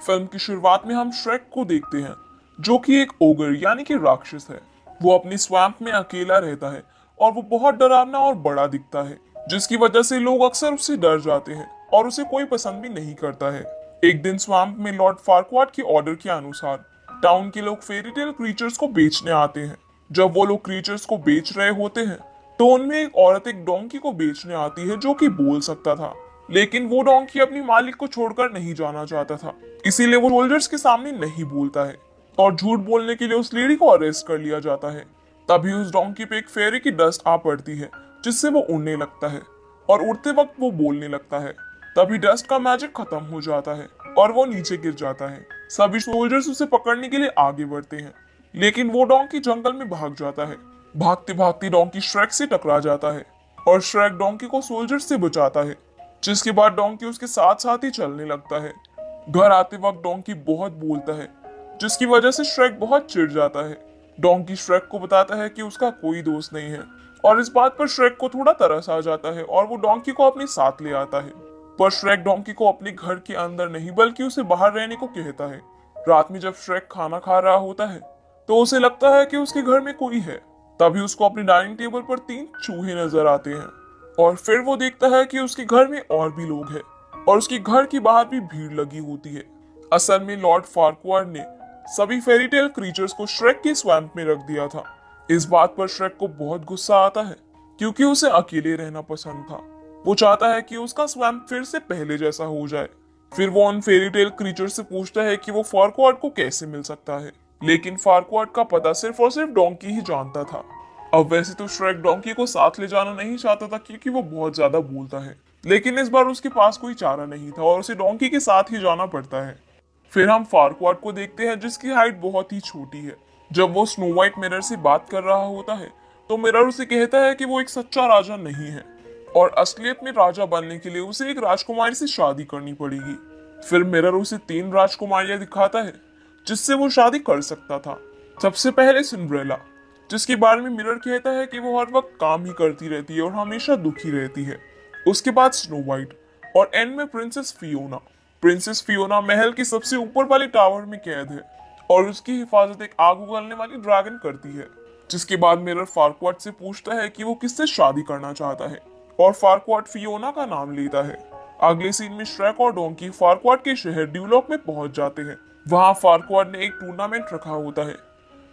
Film की शुरुआत में हम श्रेक को देखते हैं, जो कि एक ओगर यानी कि राक्षस है। वो अपनी स्वैम्प में अकेला रहता है और वो बहुत डरावना और बड़ा दिखता है, जिसकी वजह से लोग अक्सर उससे डर जाते हैं और उसे कोई पसंद भी नहीं करता है। एक दिन स्वैम्प में लॉर्ड फार्क्वाड के ऑर्डर के अनुसार टाउन के लोग फेरी टेल क्रीचर्स को बेचने आते हैं। जब वो लोग क्रीचर्स को बेच रहे होते हैं, तो उनमें एक औरत एक डोंकी को बेचने आती है जो कि बोल सकता था, लेकिन वो डोंकी अपनी मालिक को छोड़कर नहीं जाना चाहता था। इसीलिए वो सोल्जर्स के सामने नहीं बोलता है और झूठ बोलने के लिए उस लेडी को अरेस्ट कर लिया जाता है। तभी उस डोंकी पे एक फेरी की डस्ट आ पड़ती है, जिससे वो उड़ने लगता है और उड़ते वक्त वो बोलने लगता है। तभी डस्ट का मैजिक खत्म हो जाता है और वो नीचे गिर जाता है। सभी सोल्जर्स उसे पकड़ने के लिए आगे बढ़ते हैं, लेकिन वो डोंकी जंगल में भाग जाता है। भागते भागते डोंकी श्रेक से टकरा जाता है और श्रेक डोंकी को सोल्जर से बचाता है, जिसके बाद डोंकी उसके साथ साथ ही चलने लगता है। घर आते वक्त डोंकी बहुत बोलता है, जिसकी वजह से श्रेक बहुत चिढ़ जाता है। डोंकी श्रेक को बताता है कि उसका कोई दोस्त नहीं है और इस बात पर श्रेक को थोड़ा तरस आ जाता है और वो डोंकी को अपने साथ ले आता है। पर श्रेक डोंकी को अपने घर के अंदर नहीं बल्कि उसे बाहर रहने को कहता है। रात में जब श्रेक खाना खा रहा होता है, तो उसे लगता है कि उसके घर में कोई है। तभी उसको अपनी डाइनिंग टेबल पर 3 चूहे नजर आते हैं और फिर वो देखता है कि उसके घर में और भी लोग हैं और उसके घर के बाहर भी भीड़ लगी होती है। असल में लॉर्ड फार्क्वाड ने सभी फेरी टेल क्रीचर्स को श्रेक की स्वैम्प में रख दिया था। इस बात पर श्रेक को बहुत गुस्सा आता है, क्योंकि उसे अकेले रहना पसंद था। वो चाहता है कि उसका स्वैम्प फिर से पहले जैसा हो जाए। फिर वो उन फेरी टेल क्रीचर से पूछता है कि वो फार्क्वाड को कैसे मिल सकता है, लेकिन फार्क्वाड का पता सिर्फ और सिर्फ डोंकी ही जानता था। अब वैसे तो श्रेक डोंकी को साथ ले जाना नहीं चाहता था, क्योंकि वो बहुत ज्यादा बोलता है, लेकिन इस बार उसके पास कोई चारा नहीं था और उसे डोंकी के साथ ही जाना पड़ता है। फिर हम फार्क्वाड को देखते हैं, जिसकी हाइट बहुत ही छोटी है। जब वो स्नो व्हाइट मिरर से बात कर रहा होता है, तो मिरर उसे कहता है कि वो एक सच्चा राजा नहीं है और असलियत में राजा बनने के लिए उसे एक राजकुमारी से शादी करनी पड़ेगी। फिर मिरर उसे 3 राजकुमारियां दिखाता है, जिससे वो शादी कर सकता था। सबसे पहले सिंड्रेला, जिसके बारे में मिरर कहता है कि वो हर वक्त काम ही करती रहती है और हमेशा दुखी रहती है। उसके बाद स्नो व्हाइट और एंड में प्रिंसेस फियोना। प्रिंसेस फियोना महल के सबसे ऊपर वाले टावर में कैद है और उसकी हिफाजत एक आग उगलने वाली ड्रैगन करती है। जिसके बाद मिरर फार्क्वाड से पूछता है कि वो किससे शादी करना चाहता है और फार्क्वाड फियोना का नाम लेता है। अगले सीन में श्रेक और डोंकी फार्क्वाड के शहर ड्यूलॉक में पहुंच जाते हैं। वहां फार्क्वाड ने एक टूर्नामेंट रखा होता है,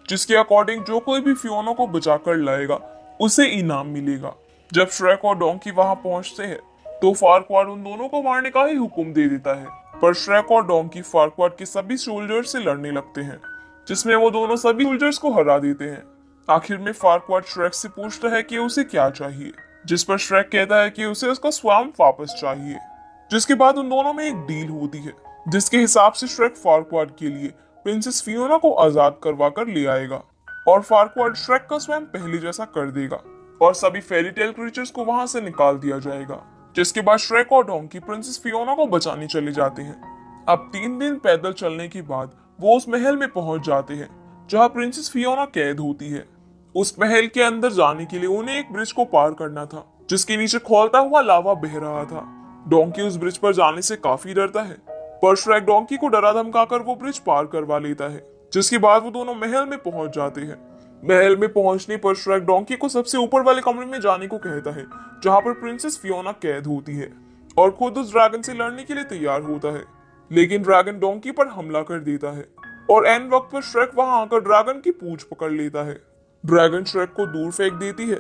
जिसके अकॉर्डिंग जो कोई भी फियोना को बचाकर लाएगा उसे इनाम मिलेगा। जब श्रेक और डोंकी वहां पहुंचते हैं, तो फार्क्वाड उन दोनों को मारने का ही हुक्म दे देता है। पर श्रेक और डोंकी फार्क्वाड के सभी सोल्जर्स से लड़ने लगते हैं, जिसमें वो दोनों सभी सोल्जर्स को हरा देते हैं। आखिर में फार्क्वाड श्रेक से पूछता है कि उसे क्या चाहिए, जिस पर श्रेक कहता है कि उसे उसका स्वैम्प वापस चाहिए। जिसके बाद उन दोनों में एक डील होती है, जिसके हिसाब से श्रेक फार्क्वाड के लिए प्रिंसेस फियोना को आजाद करवा कर ले आएगा और फार्क्वाड श्रेक का स्वयं पहले जैसा कर देगा और सभी फेरी टेल क्रीचर्स को वहां से निकाल दिया जाएगा। जिसके बाद श्रेक और डोंकी प्रिंसेस फियोना को बचाने चले जाते हैं। अब 3 दिन पैदल चलने के बाद वो उस महल में पहुंच जाते हैं, जहां प्रिंसेस फियोना कैद होती है। उस महल के अंदर जाने के लिए उन्हें एक ब्रिज को पार करना था, जिसके नीचे खौलता हुआ लावा बह रहा था। डोंकी उस ब्रिज पर जाने से काफी डरता है, पर श्रेक डोंकी को डरा धमकाकर वो ब्रिज पार करवा लेता है। जिसके बाद वो दोनों महल में पहुंच जाते हैं। महल में पहुंचने पर श्रेक डोंकी को सबसे ऊपर वाले कमरे में जाने को कहता है, जहां पर प्रिंसेस फियोना कैद होती है और खुद उस ड्रैगन से लड़ने के लिए तैयार होता है। लेकिन ड्रैगन डोंकी पर हमला कर देता है और एन वक्त पर श्रेक वहां आकर ड्रैगन की पूंछ पकड़ लेता है। ड्रैगन श्रेक को दूर फेंक देती है,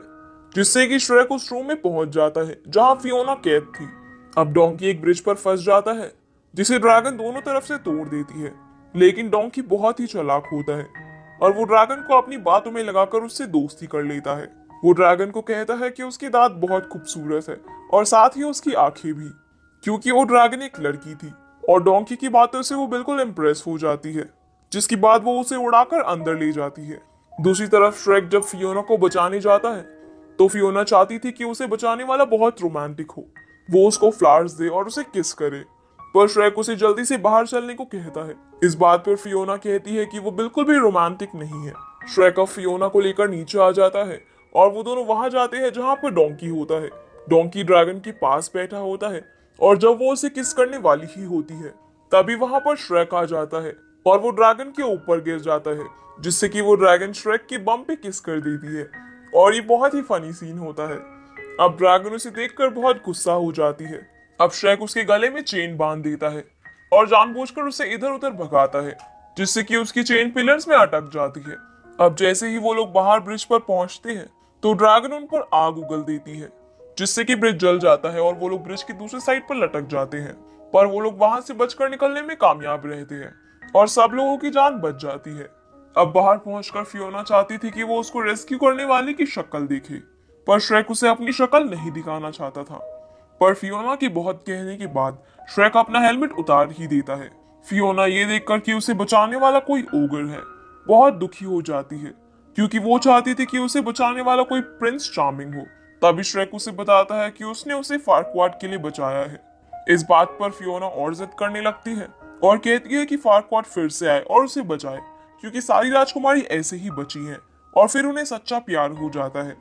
जिससे कि श्रेक उस रूम में पहुंच जाता है जहां फियोना कैद थी। अब डोंकी एक ब्रिज पर फंस जाता है, जिसे ड्रैगन दोनों तरफ से तोड़ देती है। लेकिन डोंकी बहुत ही चालाक होता है और वो ड्रैगन को अपनी बातों में लगाकर उससे दोस्ती कर लेता है। वो ड्रैगन को कहता है कि उसके दांत बहुत खूबसूरत है और साथ ही उसकी आंखें भी, क्योंकि वो ड्रैगन एक लड़की थी और डोंकी की बातों से वो बिल्कुल इम्प्रेस हो जाती है। जिसके बाद वो उसे उड़ाकर अंदर ले जाती है। दूसरी तरफ श्रेक जब फियोना को बचाने जाता है, तो फियोना चाहती थी कि उसे बचाने वाला बहुत रोमांटिक हो, वो उसको फ्लावर्स दे और उसे किस करे। पर श्रेक उसे जल्दी से बाहर चलने को कहता है। इस बात पर फियोना कहती है कि वो बिल्कुल भी रोमांटिक नहीं है। श्रेक अब फियोना को लेकर नीचे आ जाता है और वो दोनों वहां जाते हैं जहां पर डोंकी होता है। डोंकी ड्रैगन के पास बैठा होता है और जब वो उसे किस करने वाली ही होती है, तभी वहां पर श्रेक आ जाता है और वो ड्रैगन के ऊपर गिर जाता है, जिससे कि वो ड्रैगन श्रेक के बम पे किस कर देती है। और ये बहुत ही फनी सीन होता है। अब ड्रैगन उसे देखकर बहुत गुस्सा हो जाती है। अब श्रेक उसके गले में चेन बांध देता है और जानबूझकर उसे इधर उधर भगाता है, जिससे कि उसकी चेन पिलर्स में अटक जाती है। अब जैसे ही वो लोग बाहर ब्रिज पर पहुंचते हैं तो ड्रैगन उन पर आग उगल देती है, जिससे कि ब्रिज जल जाता है और वो लोग ब्रिज की दूसरी साइड पर लटक जाते हैं। पर वो लोग वहां से बचकर निकलने में कामयाब रहते हैं और सब लोगों की जान बच जाती है। अब बाहर पहुंचकर फियोना चाहती थी कि वो उसको रेस्क्यू करने वाले की शक्ल देखे, पर श्रेक उसे अपनी शक्ल नहीं दिखाना चाहता था। पर फियोना की बहुत कहने के बाद श्रेक अपना हेलमेट उतार ही देता है। फियोना ये देखकर कि उसे बचाने वाला कोई ओगर है, बहुत दुखी हो जाती है, क्योंकि वो चाहती थी कि उसे बचाने वाला कोई प्रिंस चार्मिंग हो। तभी श्रेक उसे बताता है कि उसने उसे फार्क्वाड के लिए बचाया है। इस बात पर फियोना और जिद करने लगती है और कहती है कि फार्क्वाड फिर से आए और उसे बचाए, क्योंकि सारी राजकुमारी ऐसे ही बची हैं और फिर उन्हें सच्चा प्यार हो जाता है।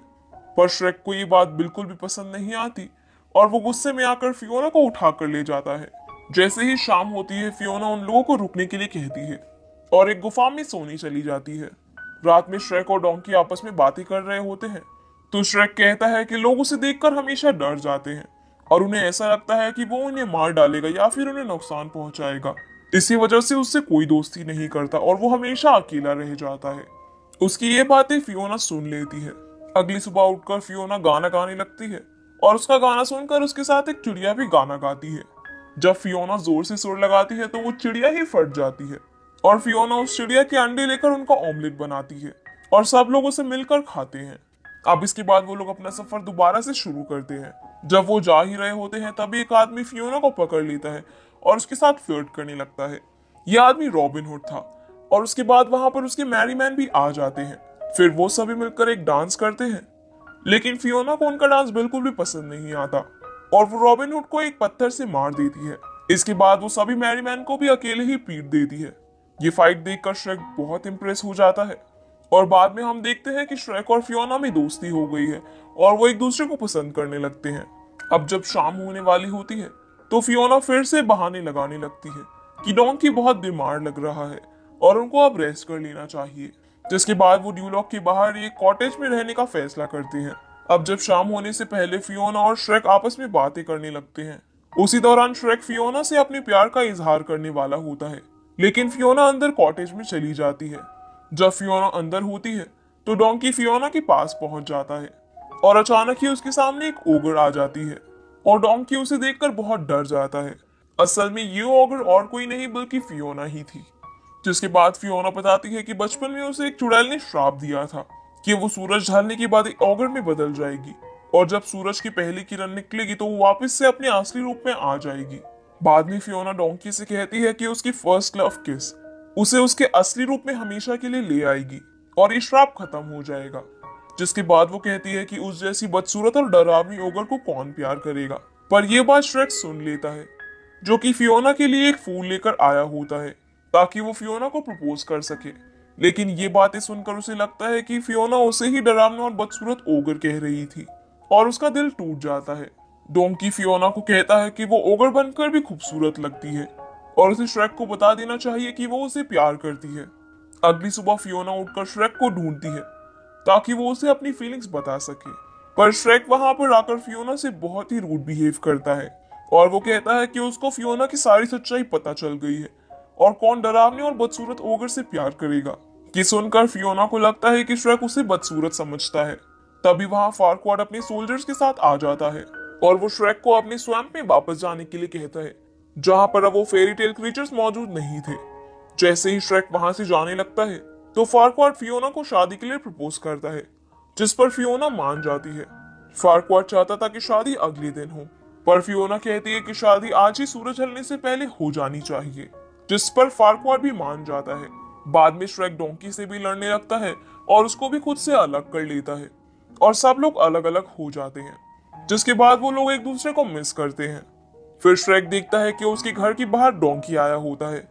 पर श्रेक को ये बात बिल्कुल भी पसंद नहीं आती और वो गुस्से में आकर फियोना को उठाकर ले जाता है। जैसे ही शाम होती है फियोना उन लोगों को रुकने के लिए कहती है और एक गुफा में सोने चली जाती है। रात में श्रेक और डोंकी आपस में बातें कर रहे होते हैं तो श्रेक कहता है कि लोग उसे देखकर हमेशा डर जाते हैं और उन्हें ऐसा लगता है कि वो उन्हें मार डालेगा या फिर उन्हें नुकसान पहुंचाएगा। इसी वजह से उससे कोई दोस्ती नहीं करता और वो हमेशा अकेला रह जाता है। उसकी ये बातें फियोना सुन लेती है। अगली सुबह उठकर फियोना गाना गाने लगती है और उसका गाना सुनकर उसके साथ एक चिड़िया भी गाना गाती है। जब फियोना जोर से सुर लगाती है तो वो चिड़िया ही फट जाती है और फियोना उस चिड़िया के अंडे लेकर उनका ऑमलेट बनाती है और सब लोग उसे मिलकर खाते हैं। अब इसके बाद वो लोग अपना सफर दोबारा से शुरू करते हैं। जब वो जा ही रहे होते हैं तभी एक आदमी फियोना को पकड़ लेता है और उसके साथ फ्लर्ट करने लगता है। यह आदमी रॉबिन हुड था और उसके बाद वहां पर उसके मैरी मैन भी आ जाते हैं। फिर वो सभी मिलकर एक डांस करते हैं, लेकिन फियोना को उनका डांस बिल्कुल भी पसंद नहीं आता और वो रॉबिन हुड को एक पत्थर से मार देती है। इसके बाद वो सभी मैरी मैन को भी अकेले ही पीट देती है। ये फाइट देखकर श्रेक बहुत इंप्रेस हो जाता है और बाद में हम देखते हैं कि श्रेक और फियोना में दोस्ती हो गई है और वो एक दूसरे को पसंद करने लगते हैं। अब जब शाम होने वाली होती है तो फियोना फिर से बहाने लगाने लगती है कि डोंकी बहुत बीमार लग रहा है और उनको अब रेस्ट कर लेना चाहिए, जिसके बाद वो ड्यूलॉक के बाहर एक कॉटेज में रहने का फैसला करती हैं। अब जब शाम होने से पहले फियोना और श्रेक आपस में बातें करने लगते हैं। उसी दौरान श्रेक फियोना से अपने प्यार का इजहार करने वाला होता है, लेकिन फियोना अंदर कॉटेज में चली जाती है। जब फियोना अंदर होती है तो डोंकी फियोना के पास पहुंच जाता है और अचानक ही उसके सामने एक ओगर आ जाती है और डोंकी उसे देखकर बहुत डर जाता है। असल में ये ओगर और कोई नहीं बल्कि फियोना ही थी। जिसके बाद फियोना बताती है कि बचपन में उसे एक चुड़ैल ने श्राप दिया था कि वो सूरज ढलने के बाद एक ओगर में बदल जाएगी और जब सूरज की पहली किरण निकलेगी तो वो वापस से अपने असली रूप में आ जाएगी। बाद में फियोना डोंकी से कहती है कि उसकी फर्स्ट लव किस उसे उसके असली रूप में हमेशा के लिए ले आएगी और ये श्राप खत्म हो जाएगा। जिसके बाद वो कहती है कि उस जैसी बदसूरत और डरावनी ओगर को कौन प्यार करेगा। पर यह बात श्रेक सुन लेता है, जो कि फियोना के लिए एक फूल लेकर आया होता है ताकि वो फियोना को प्रपोज कर सके। लेकिन ये बातें सुनकर उसे लगता है कि फियोना उसे ही डरावना और बदसूरत ओगर कह रही थी और उसका दिल टूट जाता है। डोंकी फियोना को कहता है कि वो ओगर बनकर भी खूबसूरत लगती है और उसे श्रेक को बता देना चाहिए कि वो उसे प्यार करती है। अगली सुबह फियोना उठकर श्रेक को ढूंढती है ताकि वो उसे अपनी फीलिंग्स बता सके, पर श्रेक वहां पर आकर फियोना से बहुत ही रूड बिहेव करता है और वो कहता है कि उसको फियोना की सारी सच्चाई पता चल गई है और कौन डरावने और बदसूरत ओगर से प्यार करेगा। कि सुनकर फियोना को लगता है कि श्रेक उसे बदसूरत समझता है। तभी वहां फार्क्वाड अपने सोल्जर्स के साथ आ जाता है और वो श्रेक को अपने स्वैम्प में वापस जाने के लिए कहता है, जहां पर अब वो फेरी टेल क्रीचर्स मौजूद नहीं थे। जैसे ही श्रेक वहां से जाने लगता है तो फार्क्वाड फियोना को शादी के लिए प्रपोज करता है, जिस पर फियोना मान जाती है। फार्क्वाड चाहता था कि शादी अगले दिन हो, पर फियोना कहती है कि शादी आज ही सूरज ढलने से पहले हो जानी चाहिए, जिस पर फार्क्वाड भी मान जाता है। बाद में श्रेक डोंकी से भी लड़ने लगता है और उसको भी खुद से अलग कर लेता है और सब लोग अलग अलग हो जाते हैं, जिसके बाद वो लोग एक दूसरे को मिस करते हैं। फिर श्रेक देखता है कि उसके घर के बाहर डोंकी आया होता है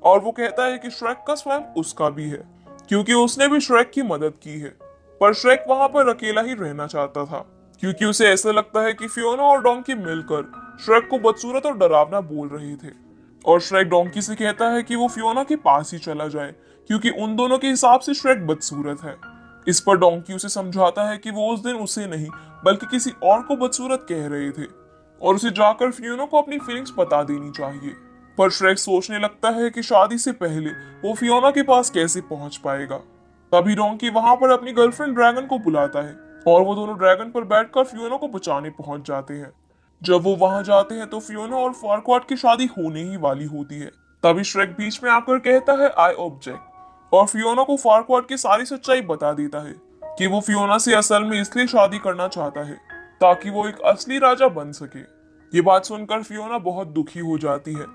और वो कहता है कि श्रेक का स्वैम्प उसका भी है, क्योंकि उसने भी श्रेक की मदद की है। पर श्रेक वहां पर अकेला ही रहना चाहता था, क्योंकि उसे ऐसा लगता है कि फियोना और डोंकी मिलकर श्रेक को बदसूरत और डरावना बोल रहे थे और श्रेक डोंकी से कहता है कि वो फियोना के पास ही चला जाए क्योंकि उन दोनों के हिसाब से श्रेक बदसूरत है। इस पर डोंकी उसे समझाता है कि वो उस दिन उसे नहीं बल्कि किसी और को बदसूरत कह रहे थे और उसे जाकर फियोना को अपनी फीलिंग्स बता देनी चाहिए। पर श्रेक सोचने लगता है कि शादी से पहले वो फियोना के पास कैसे पहुंच पाएगा। तभी डोंकी वहां पर अपनी गर्लफ्रेंड ड्रैगन को बुलाता है और वो दोनों ड्रैगन पर बैठकर फियोना को बचाने पहुंच जाते हैं। जब वो वहां जाते हैं तो फियोना और फारक्वाड की शादी होने ही वाली होती है। तभी श्रेक बीच में आकर कहता है आई ऑब्जेक्ट और फियोना को फारक्वाड की सारी सच्चाई बता देता है कि वो फियोना से असल में इसलिए शादी करना चाहता है ताकि वो एक असली राजा बन सके। ये बात सुनकर फियोना बहुत दुखी हो जाती है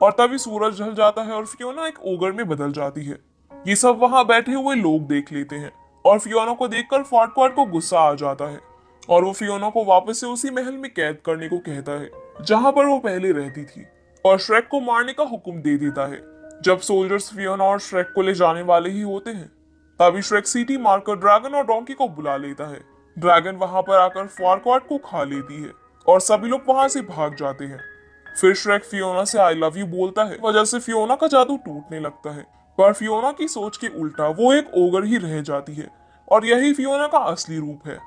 और तभी सूरज ढल जाता है और फियोना एक ओगर में बदल जाती है। ये सब वहां बैठे हुए लोग देख लेते हैं और फियोना को देखकर फारक्वाड को गुस्सा आ जाता है और वो फियोना को वापस से उसी महल में कैद करने को कहता है जहां पर वो पहले रहती थी और श्रेक को मारने का हुक्म दे देता है। जब सोल्जर्स फियोना और श्रेक को ले जाने वाले ही होते हैं तभी श्रेक सीटी मारकर ड्रैगन और डोंकी को बुला लेता है। ड्रैगन वहां पर आकर फारक्वाड को खा लेती है और सभी लोग वहां से भाग जाते हैं। फिर श्रेक फियोना से आई लव यू बोलता है, वजह से फियोना का जादू टूटने लगता है। पर फियोना की सोच के उल्टा वो एक ओगर ही रह जाती है और यही फियोना का असली रूप है।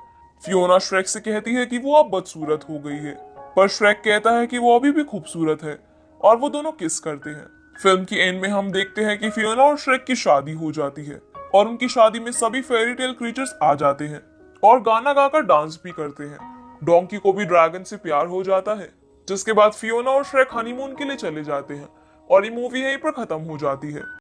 फियोना श्रेक से कहती है कि वो अब बदसूरत हो गई है, पर श्रेक कहता है कि वो अभी भी खूबसूरत है और वो दोनों किस करते हैं। फिल्म की एंड में हम देखते हैं कि फियोना और श्रेक की शादी हो जाती है और उनकी शादी में सभी फेरी टेल क्रीचर्स आ जाते हैं और गाना गाकर डांस भी करते हैं। डोंकी को भी ड्रैगन से प्यार हो जाता है, जिसके बाद फियोना और श्रेक हनीमून के लिए चले जाते हैं और ये मूवी यहीं पर खत्म हो जाती है।